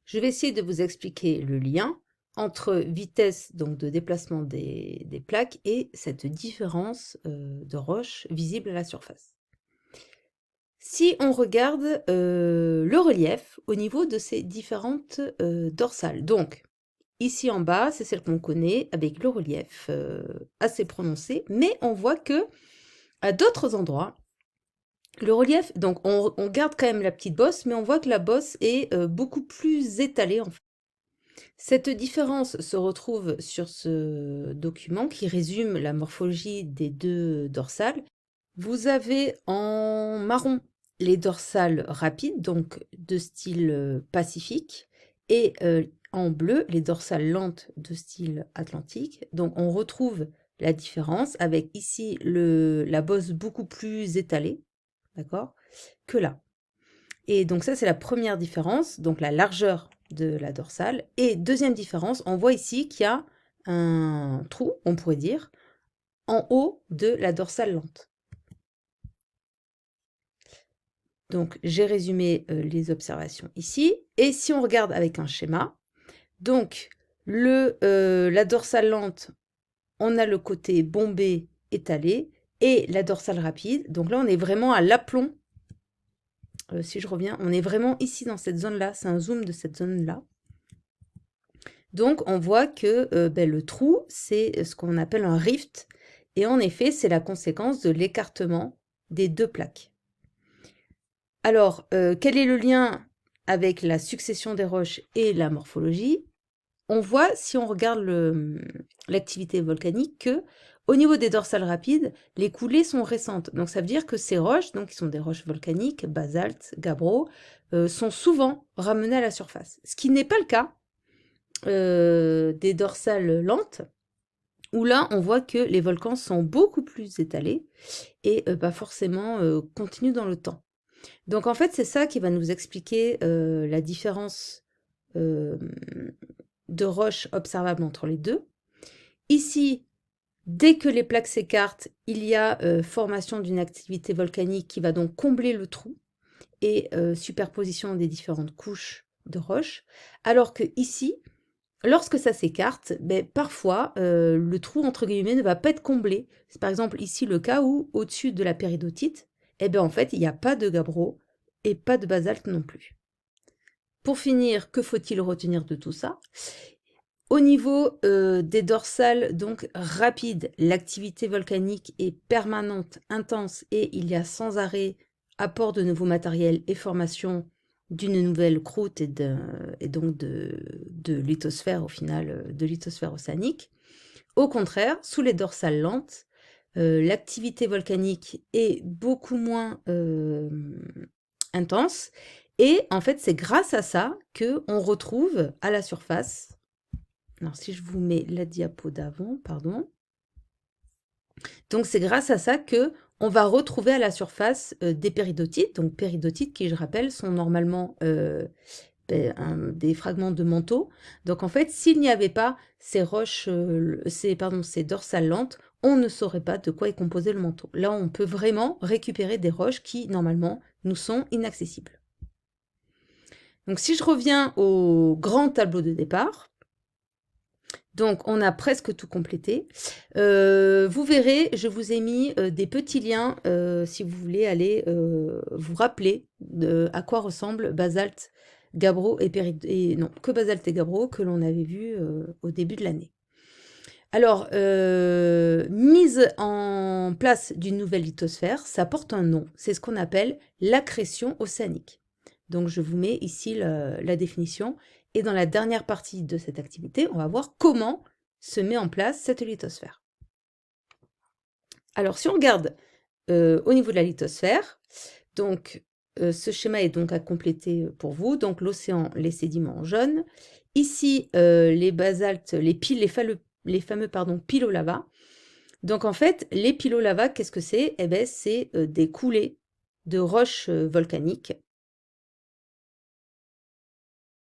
je vais essayer de vous expliquer le lien entre vitesse donc de déplacement des plaques et cette différence de roches visible à la surface. Si on regarde le relief au niveau de ces différentes dorsales, donc ici en bas, c'est celle qu'on connaît avec le relief assez prononcé, mais on voit que à d'autres endroits, le relief, donc on garde quand même la petite bosse, mais on voit que la bosse est beaucoup plus étalée en fait. Cette différence se retrouve sur ce document qui résume la morphologie des deux dorsales. Vous avez en marron les dorsales rapides, donc de style pacifique, et en bleu les dorsales lentes de style atlantique. Donc on retrouve la différence avec ici la bosse beaucoup plus étalée, d'accord, que là. Et donc ça, c'est la première différence, donc la largeur de la dorsale. Et deuxième différence, on voit ici qu'il y a un trou, on pourrait dire, en haut de la dorsale lente. Donc j'ai résumé les observations ici. Et si on regarde avec un schéma, donc la dorsale lente, on a le côté bombé, étalé, et la dorsale rapide. Donc là, on est vraiment à l'aplomb. Si je reviens, on est vraiment ici dans cette zone-là. C'est un zoom de cette zone-là. Donc, on voit que le trou, c'est ce qu'on appelle un rift. Et en effet, c'est la conséquence de l'écartement des deux plaques. Alors, quel est le lien avec la succession des roches et la morphologie? On voit, si on regarde l'activité volcanique, que au niveau des dorsales rapides, les coulées sont récentes. Donc, ça veut dire que ces roches, donc qui sont des roches volcaniques, basalte, gabbro, sont souvent ramenées à la surface. Ce qui n'est pas le cas des dorsales lentes, où là, on voit que les volcans sont beaucoup plus étalés et pas forcément continus dans le temps. Donc en fait, c'est ça qui va nous expliquer la différence de roches observables entre les deux. Ici, dès que les plaques s'écartent, il y a formation d'une activité volcanique qui va donc combler le trou et superposition des différentes couches de roches, alors que ici, lorsque ça s'écarte, parfois, le trou, entre guillemets, ne va pas être comblé. C'est par exemple ici le cas où, au-dessus de la péridotite, en fait, il n'y a pas de gabbro et pas de basalte non plus. Pour finir, que faut-il retenir de tout ça? Au niveau des dorsales, donc rapides, l'activité volcanique est permanente, intense et il y a sans arrêt apport de nouveaux matériels et formation d'une nouvelle croûte et donc de lithosphère au final, de lithosphère océanique. Au contraire, sous les dorsales lentes, l'activité volcanique est beaucoup moins intense et en fait c'est grâce à ça qu'on retrouve à la surface. Alors si je vous mets la diapo d'avant, pardon. Donc c'est grâce à ça que on va retrouver à la surface des péridotites. Donc péridotites qui, je rappelle, sont normalement des fragments de manteau. Donc en fait, s'il n'y avait pas ces roches, ces dorsales lentes, on ne saurait pas de quoi est composé le manteau. Là, on peut vraiment récupérer des roches qui, normalement, nous sont inaccessibles. Donc si je reviens au grand tableau de départ, donc, on a presque tout complété. Vous verrez, je vous ai mis des petits liens si vous voulez aller vous rappeler à quoi ressemble basalte, gabbro et non, que basalte et gabbro que l'on avait vu au début de l'année. Alors, mise en place d'une nouvelle lithosphère, ça porte un nom. C'est ce qu'on appelle l'accrétion océanique. Donc, je vous mets ici la définition. Et dans la dernière partie de cette activité, on va voir comment se met en place cette lithosphère. Alors, si on regarde au niveau de la lithosphère, donc ce schéma est donc à compléter pour vous. Donc, l'océan, les sédiments en jaune. Ici, les basaltes, les fameux pilolavas. Donc, en fait, les pilolavas, qu'est-ce que c'est? C'est des coulées de roches volcaniques